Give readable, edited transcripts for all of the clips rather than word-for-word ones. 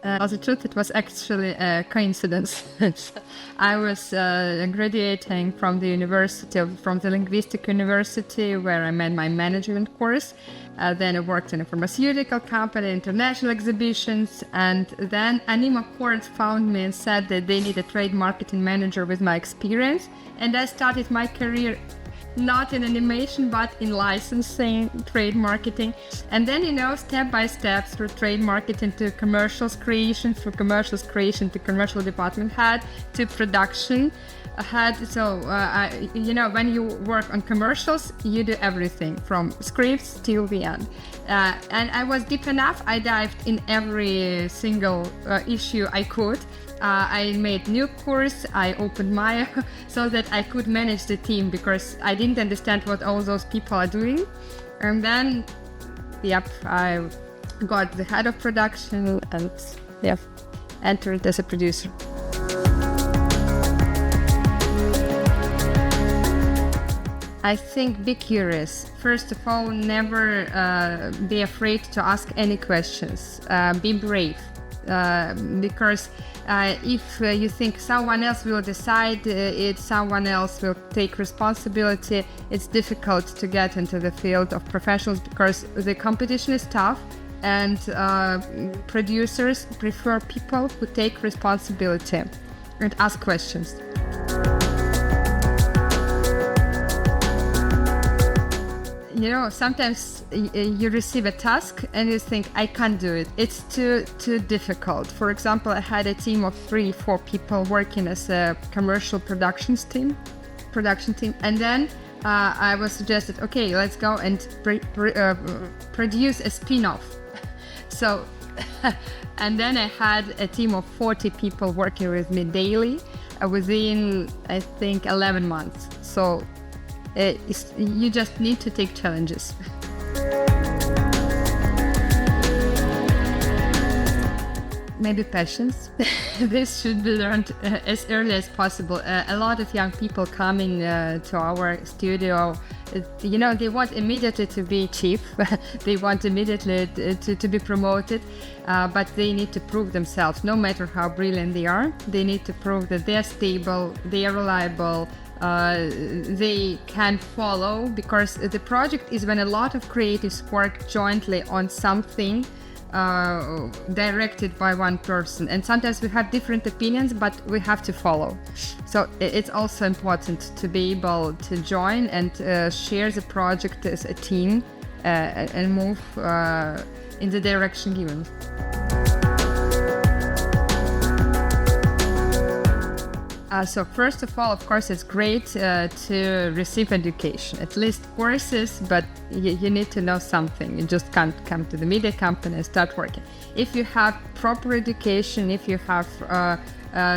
As the truth, it was actually a coincidence. I was graduating from the linguistic university, where I made my management course. Then I worked in a pharmaceutical company, international exhibitions, and then Animaccord found me and said that they need a trade marketing manager with my experience. And I started my career not in animation, but in licensing, trade marketing. And then, step by step through trade marketing to commercials creation, through commercials creation to commercial department head, to production head. So, when you work on commercials, you do everything from scripts till the end. And I was deep enough, I dived in every single issue I could. I made new course, I opened Maya so that I could manage the team, because I didn't understand what all those people are doing. And then, I got the head of production and entered as a producer. I think be curious. First of all, never be afraid to ask any questions. Be brave. Because if you think someone else will decide someone else will take responsibility, it's difficult to get into the field of professionals, because the competition is tough, and producers prefer people who take responsibility and ask questions. Sometimes you receive a task and you think, I can't do it. It's too difficult. For example, I had a team of 3-4 people working as a commercial production team. And then I was suggested, okay, let's go and produce a spin-off. So, and then I had a team of 40 people working with me daily within, I think, 11 months. So, you just need to take challenges. Maybe patience. This should be learned as early as possible. A lot of young people coming to our studio, they want immediately to be chief. They want immediately to be promoted, but they need to prove themselves. No matter how brilliant they are, they need to prove that they are stable, they are reliable, they can follow, because the project is when a lot of creatives work jointly on something directed by one person, and sometimes we have different opinions, but we have to follow. So it's also important to be able to join and share the project as a team and move in the direction given. So first of all, of course, it's great to receive education, at least courses, but you need to know something. You just can't come to the media company and start working. If you have proper education, if you have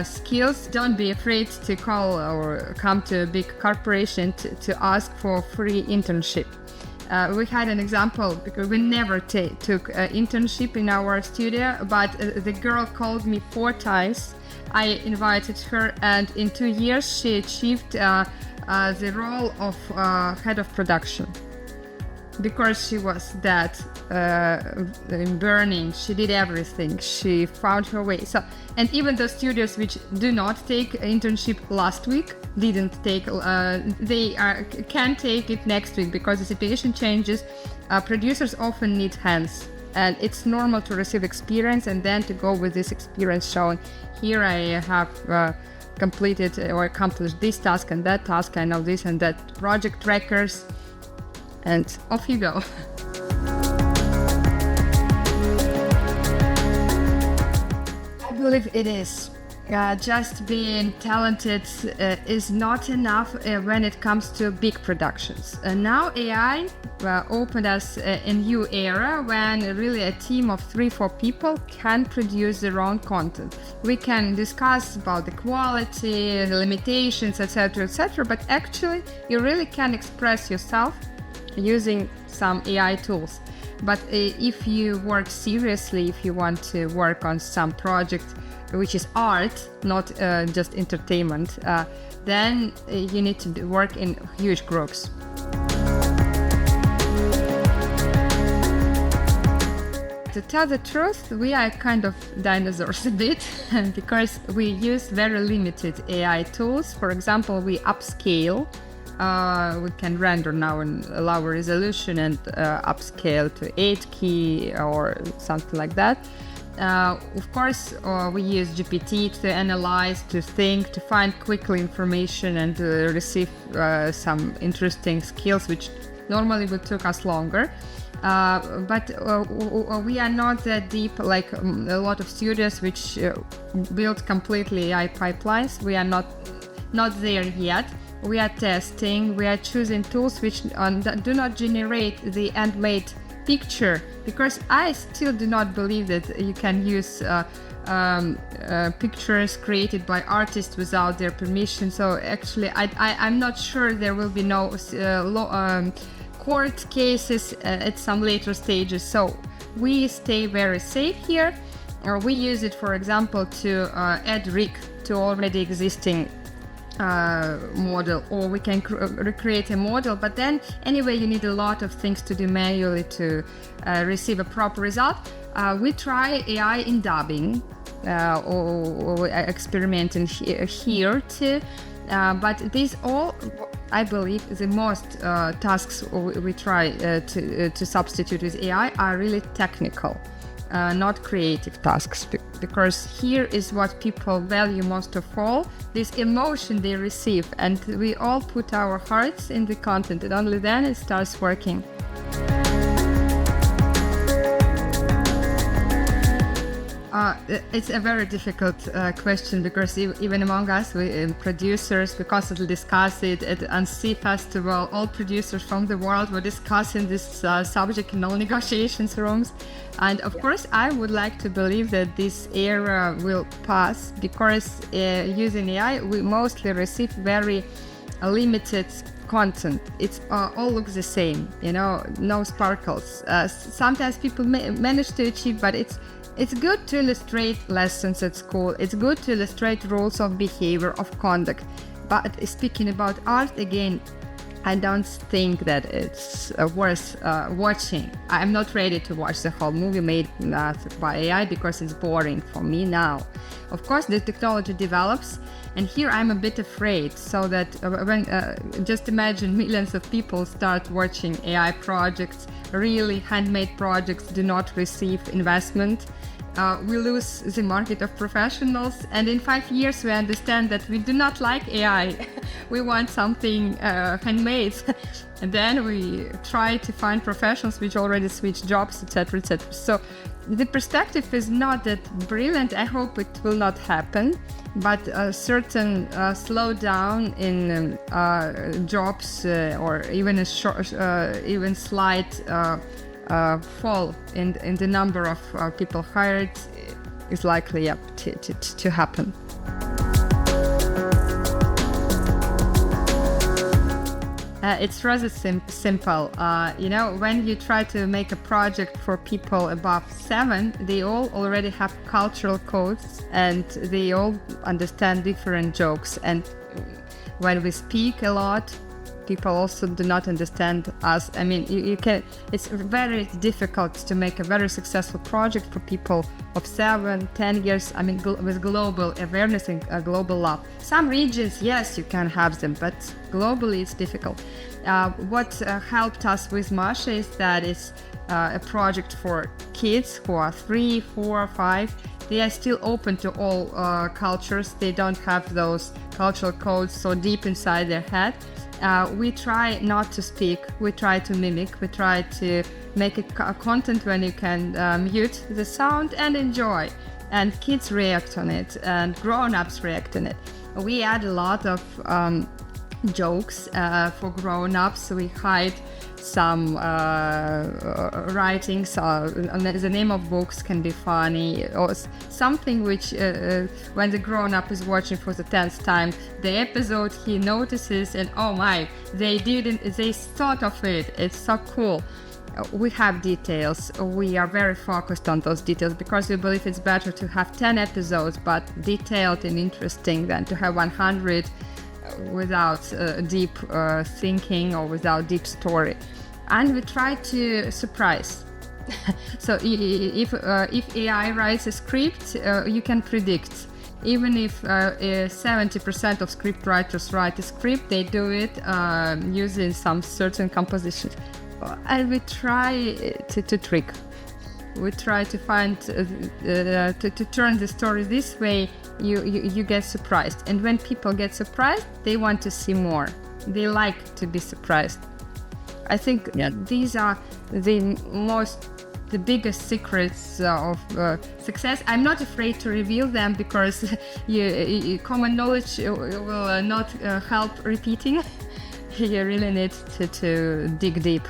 skills, don't be afraid to call or come to a big corporation to ask for free internship. We had an example, because we never took an internship in our studio, but the girl called me 4 times. I invited her, and in 2 years she achieved the role of head of production, because she was that burning. She did everything. She found her way. So, and even those studios which do not take internship last week didn't take. They can take it next week, because the situation changes. Producers often need hands. And it's normal to receive experience and then to go with this experience showing, here I have completed or accomplished this task and that task, I know this and that, project trackers, and off you go. I believe it is. Just being talented is not enough when it comes to big productions. Now AI opened us a new era when really a team of 3-4 people can produce their own content. We can discuss about the quality, the limitations, etc., but actually you really can express yourself using some AI tools. But if you work seriously, if you want to work on some project which is art, not just entertainment, then you need to work in huge groups. to tell the truth, we are kind of dinosaurs a bit because we use very limited AI tools. For example, we upscale. We can render now in a lower resolution and upscale to 8K or something like that. Of course, we use GPT to analyze, to think, to find quickly information and to receive some interesting skills which normally would take us longer. But we are not that deep like a lot of studios which build completely AI pipelines. We are not there yet. We are testing, we are choosing tools which do not generate the handmade picture, because I still do not believe that you can use pictures created by artists without their permission. So actually I'm not sure there will be no court cases at some later stages. So we stay very safe here. We use it, for example, to add rig to already existing model, or we can recreate a model, but then anyway you need a lot of things to do manually to receive a proper result. We try AI in dubbing or experimenting here too, but these all, I believe, the most tasks we try to substitute with AI are really technical, not creative tasks, because here is what people value most of all, this emotion they receive, and we all put our hearts in the content, and only then it starts working. It's a very difficult question, because even among us, producers, we constantly discuss it at Annecy Festival. All producers from the world were discussing this subject in all negotiations rooms. And of course, I would like to believe that this era will pass, because using AI, we mostly receive very limited content. It's all looks the same, no sparkles. Sometimes people manage to achieve, but it's good to illustrate lessons at school. It's good to illustrate rules of behavior, of conduct. But speaking about art, again, I don't think that it's worth watching. I'm not ready to watch the whole movie made by AI, because it's boring for me now. Of course, the technology develops, and here I'm a bit afraid, so that when just imagine millions of people start watching AI projects, really handmade projects do not receive investment. We lose the market of professionals, and in 5 years we understand that we do not like AI. We want something handmade, and then we try to find professionals which already switch jobs, etc., etc. So the perspective is not that brilliant. I hope it will not happen, but a certain slowdown in jobs or even a short, even slight fall in the number of people hired is likely to happen. It's rather simple. When you try to make a project for people above 7, they all already have cultural codes, and they all understand different jokes. And when we speak a lot, people also do not understand us. I mean, you can. It's very difficult to make a very successful project for people of 7, 10 years. I mean, with global awareness and global love. Some regions, yes, you can have them, but globally it's difficult. What helped us with Masha is that it's a project for kids who are 3, 4, 5. They are still open to all cultures. They don't have those cultural codes so deep inside their head. We try not to speak, we try to mimic, we try to make a content when you can mute the sound and enjoy. And kids react on it, and grown-ups react on it. We add a lot of jokes for grown-ups. We hide some writings, the name of books can be funny, or something which when the grown-up is watching for the 10th time the episode, he notices, and oh my, they thought of it. It's so cool. We have details. We are very focused on those details, because we believe it's better to have 10 episodes but detailed and interesting than to have 100 without deep thinking or without deep story. And we try to surprise. So if AI writes a script, you can predict. Even if 70% of script writers write a script, they do it using some certain composition. And we try to trick. We try to find to turn the story this way. You get surprised, and when people get surprised, they want to see more. They like to be surprised. I think these are the biggest secrets of success. I'm not afraid to reveal them because common knowledge will not help repeating. You really need to dig deep.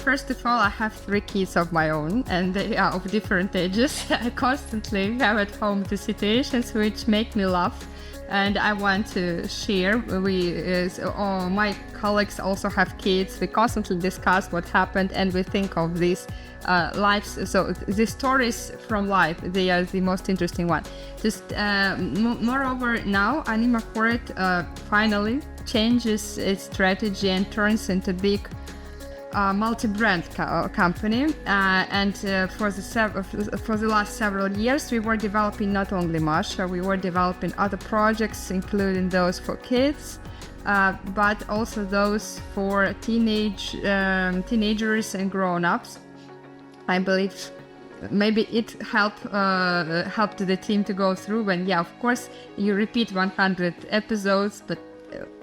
First of all, I have 3 kids of my own, and they are of different ages. I constantly have at home the situations which make me laugh, and I want to share. My colleagues also have kids. We constantly discuss what happened, and we think of these lives. So the stories from life, they are the most interesting one. Moreover, now Animaccord finally changes its strategy and turns into big multi-brand company, and for the last several years we were developing not only Masha, we were developing other projects, including those for kids, but also those for teenagers and grown-ups. I believe maybe it helped the team to go through when, of course, you repeat 100 episodes, but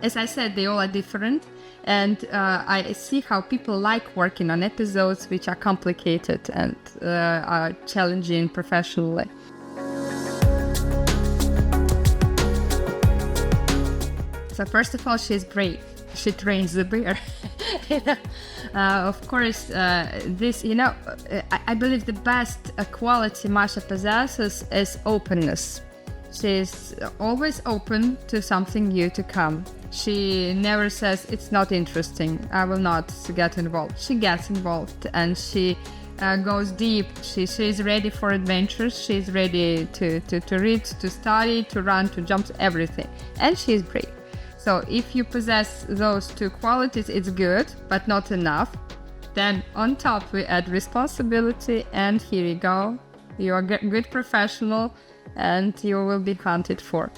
as I said, they all are different, and I see how people like working on episodes which are complicated and are challenging professionally. So first of all, she's brave. She trains the bear. Of course, I believe the best quality Masha possesses is openness. She's always open to something new to come. She never says it's not interesting, I will not get involved. She gets involved, and she goes deep. She's ready for adventures. She's ready to read, to study, to run, to jump, everything. And she's brave. So if you possess those 2 qualities, it's good, but not enough. Then on top we add responsibility, and here you go. You're a good professional, and you will be hunted for.